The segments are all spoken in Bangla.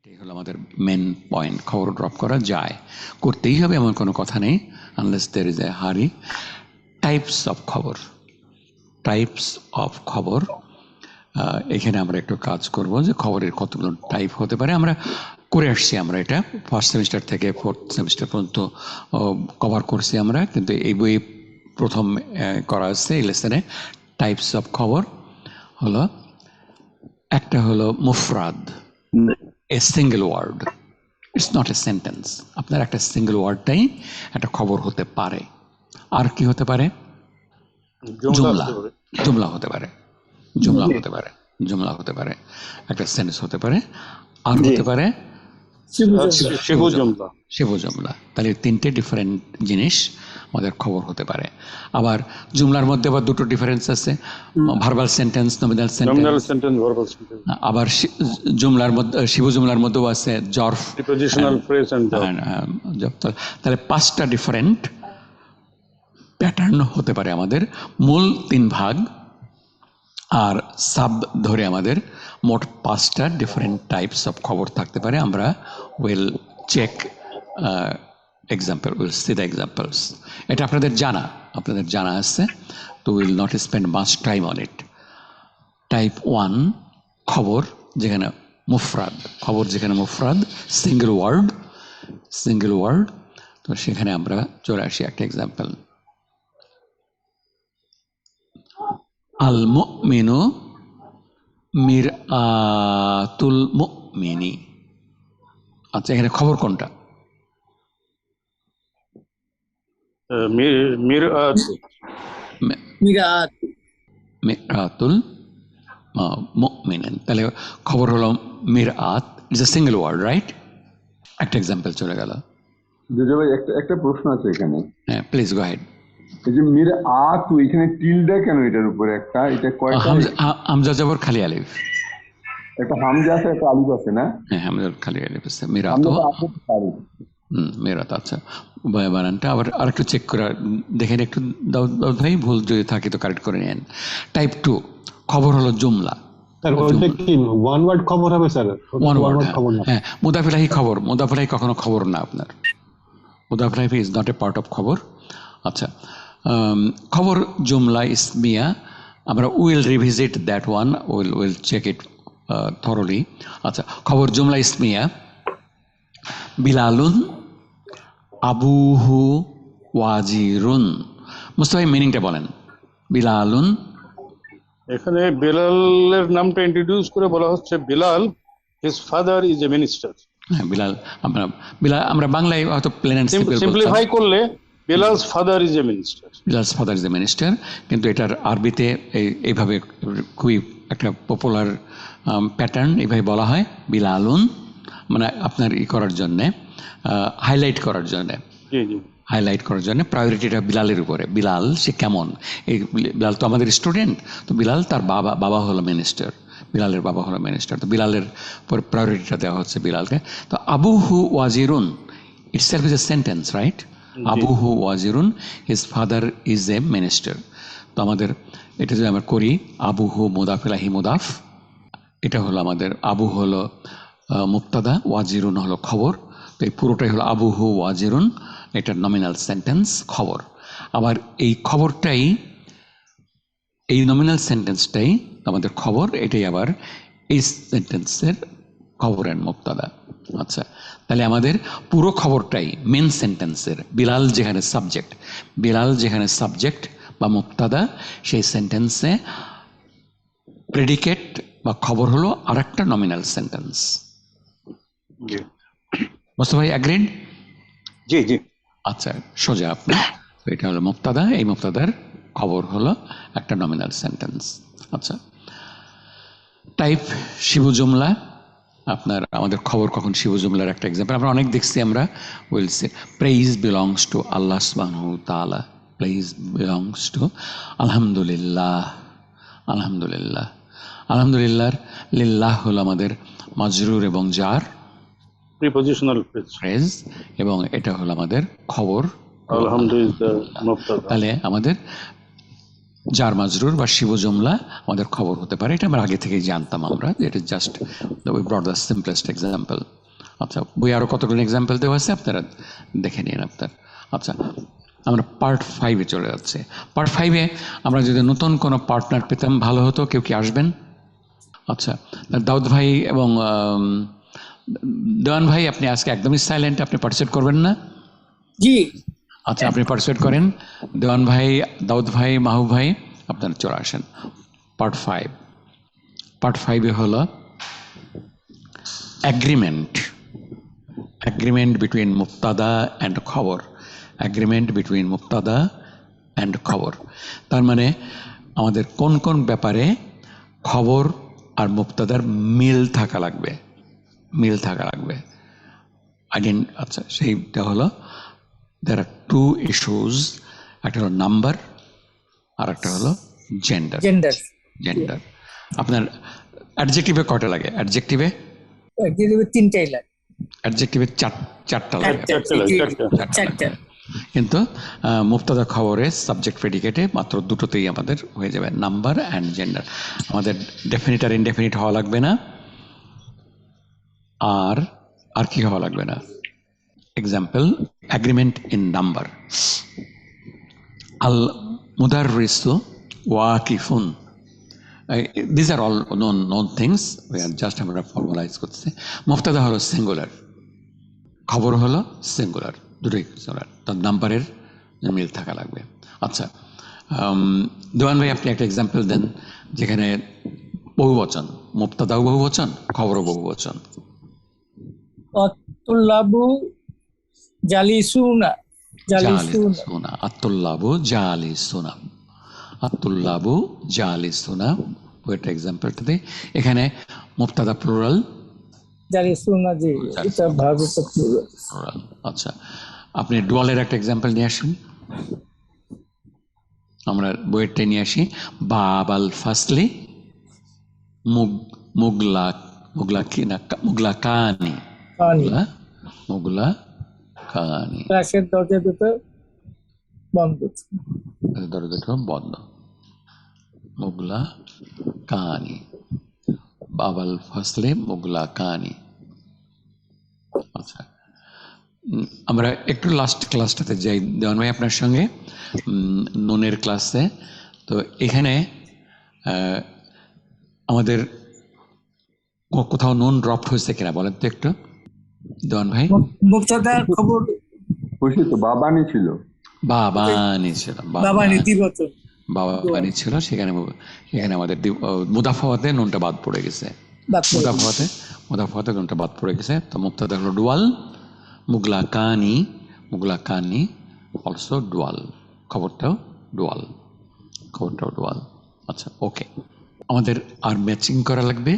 এটাই হলো আমাদের মেন পয়েন্ট। খবর ড্রপ করা যায়, করতেই হবে এমন কোনো কথা নেই, আনলেস দেয়ার ইজ এ হারি। টাইপস অফ খবর, টাইপস অফ খবর, এখানে আমরা একটু কাজ করব যে খবরের কতগুলো টাইপ হতে পারে। আমরা করে আসছি, আমরা এটা ফার্স্ট সেমিস্টার থেকে ফোর্থ সেমিস্টার পর্যন্ত কভার করছি আমরা, কিন্তু এই বই প্রথম করা হচ্ছে এই লেসনে। টাইপস অফ খবর হলো, একটা হলো মুফরাদ, a single word, it's not a sentence. আপনার একটা সিঙ্গেল ওয়ার্ডটাই একটা খবর হতে পারে। আর কি হতে পারে? জুমলা, জুমলা হতে পারে, জুমলা হতে পারে, জুমলা হতে পারে, একটা সেন্টেন্স হতে পারে। আর হতে পারে শিবু জুমলা। তাহলে তিনটে ডিফারেন্ট জিনিস আমাদের খবর হতে পারে। আবার জুমলার মধ্যে আবার দুটো ডিফারেন্স আছে, ভার্বাল সেন্টেন্স, নমিনাল সেন্টেন্স। আবার জুমলার মধ্যে, শিবু জুমলার মধ্যেও আছে জর্ফ, প্রিপোজিশনাল ফ্রেজ এন্ড জর্ফ। তাহলে পাঁচটা ডিফারেন্ট প্যাটার্ন হতে পারে আমাদের। মূল তিন ভাগ আর সাব ধরে আমাদের মোট পাঁচটা ডিফারেন্ট টাইপস অফ খবর থাকতে পারে। আমরা will check example, will see the examples. এটা আপনাদের জানা আছে, তো will not spend much time on it. Type 1 খবর, যেখানে মুফরাদ, খবর যেখানে মুফরাদ, সিঙ্গেল ওয়ার্ড। তো সেখানে আমরা চলে আসি একটা এক্সাম্পল। আল মুমিনু মিরআতুল মুমিনি। আচ্ছা, এখানে খবর কোনটা? মিরআতুল মুমিনিন। তাহলে খবর হলো মিরআত, it's a single word, right? একটা এক্সাম্পল চলে গেল। ভাই একটা প্রশ্ন আছে এখানে। হ্যাঁ, প্লিজ গো হেড। এই যে মিরআত, এখানে টিলডা কেন এটার উপরে? একটা এটা কয়টা? হামজা জবর খালি আলিফ, একটা হামজা আছে, একটা আলিফ আছে না? হ্যাঁ, হামজা খালি আলিফ আছে। মিরআত, মিরআত। আচ্ছা, উভয় বানানটা আবার আরেকটু চেক করে দেখেন একটু, দাউদ ভাই, ভুল যদি থাকে তো কারেক্ট করে নেন। টাইপ 2 খবর হলো জুমলা। ওয়ান ওয়ার্ড খবর হবে স্যার? ওয়ান ওয়ার্ড, হ্যাঁ। মুদাফিলাহি খবর, মুদাফিলাহি কখনো খবর না আপনার, মুদাফিলাহি is not a part of খবর। আচ্ছা, খবর জুমলা ইসমিয়া, আমরা will revisit that one, will check it thoroughly. আচ্ছা, খবর জুমলা ইসমিয়া, বিলালুন আবুহু ওয়াজিরুন। মুস্তাফা, মিনিংটা বলেন। বিলালুন, এখানে বিলালের নামটা ইন্ট্রোডিউস করে বলা হচ্ছে Bilal, his father is a minister. হ্যাঁ, বিলাল, আমরা বাংলায় হয়তো প্লেন এন্ড সিম্পল সিম্পলিফাই করলে Bilal's father is a minister, Bilal's father is a minister. কিন্তু এটার আরবিতে এইভাবে খুবই একটা পপুলার প্যাটার্ন, এইভাবে বলা হয় বিলালুন, মানে আপনার করার জন্যে, হাইলাইট করার জন্যে, হাইলাইট করার জন্য প্রায়োরিটিটা বিলালের উপরে। বিলাল সে কেমন, এই বিলাল তো আমাদের স্টুডেন্ট, তো বিলাল তার বাবা হলো মিনিস্টার, বিলালের বাবা হলো মিনিস্টার, তো বিলালের পর প্রায়োরিটিটা দেওয়া হচ্ছে বিলালকে। তো আবুহু ওয়াজিরুন itself is a sentence, right? আবুহু ওয়াজিরুন, his father is a minister. তো আমাদের এটা যদি আমরা করি, আবুহু মুদাফিলাহি মুদাফ, এটা হলো আমাদের, আবু হলো মুবতাদা, ওয়াজিরুন হলো খবর। তো এই পুরোটাই হলো আবুহু ওয়াজিরুন, এটা নমিনাল সেন্টেন্স, খবর। আবার এই খবরটাই, এই নমিনাল সেন্টেন্সটাই আমাদের খবর, এটাই আবার এই সেন্টেন্সের খবর অ্যান্ড মুবতাদা। আচ্ছা, তাহলে আমাদের পুরো খবরটাই মেন সেন্টেন্সের, বিলাল যেখানে সাবজেক্ট বা মুবতাদা, সেই সেন্টেন্সে প্রেডিকেট বা খবর হলো আরেকটা নমিনাল সেন্টেন্স। মুস্তাফা ভাই অ্যাগ্রিড? জি জি। আচ্ছা, সোজা আপনার, এটা হলো মুবতাদা, এই মুবতাদার খবর হলো একটা নমিনাল সেন্টেন্স। আচ্ছা, টাইপ শিবু জুমলা, আপনার আমাদের খবর কখন শিবু জুমলার একটা এক্সাম্পল আমরা অনেক দেখছি। আমরা will say praise belongs to Allah সুবহানাহু ওয়া তাআলা, প্রেইজ বিলংস টু, আলহামদুলিল্লাহ, আলহামদুলিল্লাহ। আলহামদুলিল্লাহর লিল্লাহ হলো আমাদের মাজরুর এবং জার, প্রিপোজিশনাল ফ্রেজ, এবং এটা হলো আমাদের খবর, আলহামদুলিল্লাহ মুবতাদা। তাহলে আমাদের জার মাজরুর বা শিব জুমলা আমাদের খবর হতে পারে। এটা আমরা আগে থেকেই জানতাম আমরা, এটা just we ব্রট the simplest example. আচ্ছা, বই আরও কতগুলো এক্সাম্পল দেওয়া আছে, আপনারা দেখে নিন আপনার। আচ্ছা, আমরা পার্ট 5-এ চলে যাচ্ছে। পার্ট 5-এ আমরা যদি নতুন কোনো পার্টনার পেতাম ভালো হতো। কেউ কি আসবেন? আচ্ছা, দাউদ ভাই এবং দেওয়ান ভাই, আপনি আজকে একদমই সাইলেন্ট, আপনি পার্টিসিপেট করবেন না? জি। আচ্ছা, আপনি পার্টিসিপেট করেন। দেওয়ান ভাই, দাউদ ভাই, মাহবুব ভাই, আপনারা চলে আসেন। পার্ট 5, পার্ট 5-এ হলো অ্যাগ্রিমেন্ট, অ্যাগ্রিমেন্ট বিটুইন মুবতাদা অ্যান্ড খবর, অ্যাগ্রিমেন্ট বিটুইন মুবতাদা অ্যান্ড খবর। তার মানে আমাদের কোন কোন ব্যাপারে খবর আর মুবতাদার মিল থাকা লাগবে, মিল থাকা লাগবে। আচ্ছা, সেইটা হলো there are two issues, একটা হলো নাম্বার আর একটা হলো জেন্ডার। জেন্ডার জেন্ডার আপনার অ্যাডজেক্টিভে কয়টা লাগে? অ্যাডজেক্টিভে তিনটাই লাগে, অ্যাডজেক্টিভে চারটা লাগে, চারটা। কিন্তু মুবতাদা খবরে সাবজেক্ট প্রেডিকেটে মাত্র দুটোতেই আমাদের হয়ে যাবে, নাম্বার অ্যান্ড জেন্ডার। আমাদের ডেফিনিট আর ইনডেফিনিট হওয়া লাগবে না। আর কি হওয়া লাগবে না? এক্সাম্পল, অ্যাগ্রিমেন্ট ইন নাম্বার, আল মুদাররিসু ওয়াকিফুন। This are all known things, we are just আমরা ফর্মালাইজ করতেছি। মুবতাদা হলো সিঙ্গুলার, খবর হলো সিঙ্গুলার, দুটোই সিঙ্গুলার, তার নাম্বারের মিল থাকা লাগবে। আচ্ছা, দেওয়ান ভাই, আপনি একটা এক্সাম্পল দেন যেখানে বহুবচন, মুবতাদাও বহুবচন, খবরও বহুবচন। অতুল্লাবু জালিসুনা, জালিসুনা, আত্তুল্লাবু জালিসুনা, আত্তুল্লাবু জালিসুনা, ওইটা এক্সাম্পলটা দিই। এখানে মুবতাদা প্লুরাল, জালিসুনা, জি, এটা ভাবে তো প্লুরাল। আচ্ছা, আপনি ডুয়ালের একটা এক্সাম্পল নিয়ে আসেন, আমরা বইয়েরটা নিয়ে আসি। বাবাল ফাসলি মুগলা কানি, মুগলা কানি, ক্লাসের দরজা দুটো বন্ধ, দরজা দুটো বন্ধ, মুগলা কানি, বাবাল ফাসলে মুগলা কানি। আচ্ছা, আমরা একটু লাস্ট ক্লাসটাতে যাই দেওয়ান ভাই আপনার সঙ্গে, নুনের ক্লাসে। তো এখানে আমাদের কোথাও নুন ড্রপ হয়েছে কিনা বলেন তো একটু দেওয়ান ভাই। মুবতাদার খবর হয়েছে তো, বাবানি ছিল, বাবানি ছিল, বাবানি ছিল, সেখানে আমাদের মুদাফাওয়াতে নুনটা বাদ পড়ে গেছে, মুদাফাওয়াতে নুনটা বাদ পড়ে গেছে। তো মুবতাদা হলো ডুয়াল, মুগলা কানি অলসো ডুয়াল, খবরটাও ডুয়াল। আচ্ছা, ওকে, আমাদের আর ম্যাচিং করা লাগবে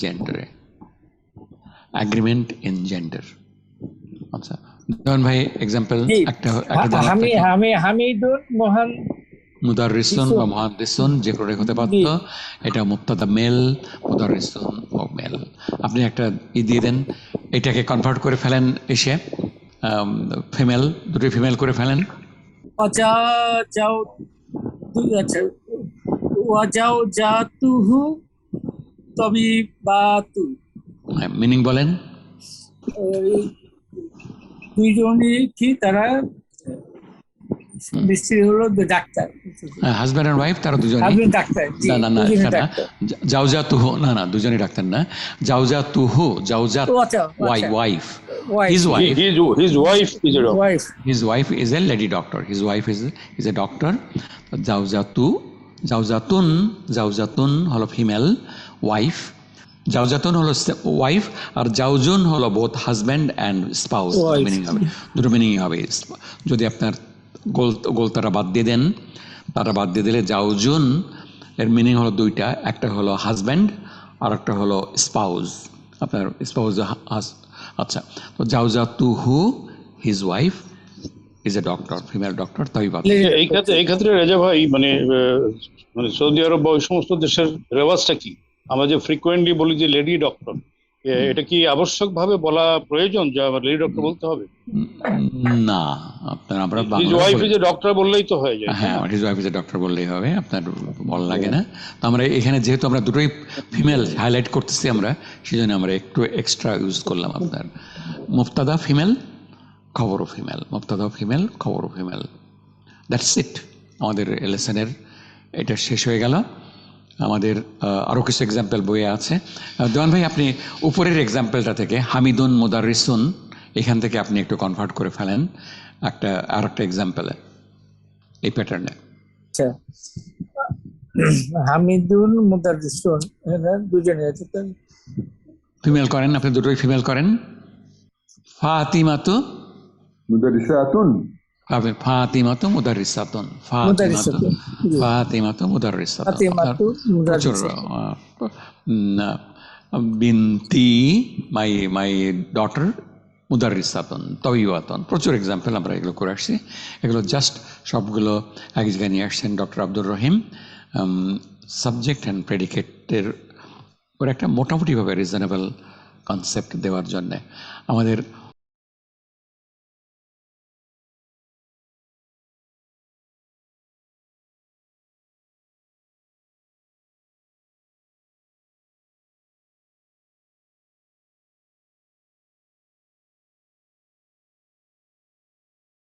জেন্ডারে, অ্যাগ্রিমেন্ট ইন জেন্ডার। আচ্ছা, দেওয়ান ভাই এক্সাম্পল একটা হামিদুন মহান মুদাররিসুন বা মুহাদ্দিসুন যে করে হতে পারত, এটা মুবতাদা মেল, মুদাররিসুন ও মেল। আপনি একটা দিয়ে দেন, এটাকে কনভার্ট করে ফেলেন, এসে ফিমেল, দুটো ফিমেল করে ফেলেন। মিনিং বলেন। দুইজনই কি তারা মিস্ত্রি হলো, ডাক্তার, হাজব্যান্ড এন্ড ওয়াইফ, তারা দুজনে ডাক্তার। না, জাওজাতুহু, না দুজনেই ডাক্তার না, জাওজাতুহু, wife, his wife is a lady doctor, his wife is a doctor. জাওজাতুন হলো ফিমেল, ওয়াইফ, জাওজাতুন হলো ওয়াইফ, আর জাওজুন হলো both husband and spouse, meaning হবে, দুটো মিনিং হবে। যদি আপনার গোলতারা বাদ দিয়ে দেন, তারা বাদ দিয়ে দিলে জাওজুন এর মিনিং হলো দুইটা, একটা হলো হাজব্যান্ড আর একটা হলো স্পাউস, আপনার স্পাউস। আচ্ছা, তো জাওজাতুহু, his wife is a doctor, female doctor. তাই এই ক্ষেত্রে রেজা ভাই, মানে সৌদি আরব বা ওই সমস্ত দেশের রেওয়াজটা কি? আমরা যে ফ্রিকোয়েন্টলি বলি যে লেডি ডক্টর, এটা কি আবশ্যকভাবে বলা প্রয়োজন যে আমার লেডি ডক্টর বলতে হবে? না, আপনার আমরা his wife is a doctor বললেই তো হয়ে যায়। হ্যাঁ, his wife is a doctor বললেই হবে, আপনার বলা লাগে না। তো আমরা এখানে যেহেতু আমরা দুটোই ফিমেল হাইলাইট করতেছি আমরা, সেই জন্য আমরা একটু এক্সট্রা ইউজ করলাম। আপনার মুফতাদা ফিমেল, খবরও ফিমেল, মুফতাদা ফিমেল, খবরও ফিমেল। দ্যাটস ইট, আমাদের লেসনের এটা শেষ হয়ে গেল। আমাদের আরও কিছু এক্সাম্পল বইয়ে আছে। দেওয়ান ভাই, আপনি উপরের এক্সাম্পলটা থেকে হামিদুন মুদাররিসুন, এখান থেকে আপনি একটু কনভার্ট করে ফেলেন আর একটা এক্সাম্পলে এই প্যাটার্নে। আচ্ছা, হামিদুন মুদাররিসুন, এরা দুজনে আছে তো। ফিমেল করেন, আপনি দুটোই ফিমেল করেন। ফাতিমাতু মুদারিসাতুন, ফাতিমাতু মুদাররিসাতুন, ফাতিমাতু মুদাররিসাতুন। ফাতিমাতু প্রচুর মুদাররিসাতুন। বিনতি মাই ডটার মুদাররিসাতুন তবিবাতুন, প্রচুর এক্সাম্পল আমরা এগুলো করে আসছি। এগুলো জাস্ট সবগুলো এক জায়গায় নিয়ে আসছেন doctor Abdur Rahim, subject and প্রেডিকেটের ওর একটা মোটামুটিভাবে রিজনেবল কনসেপ্ট দেওয়ার জন্যে। আমাদের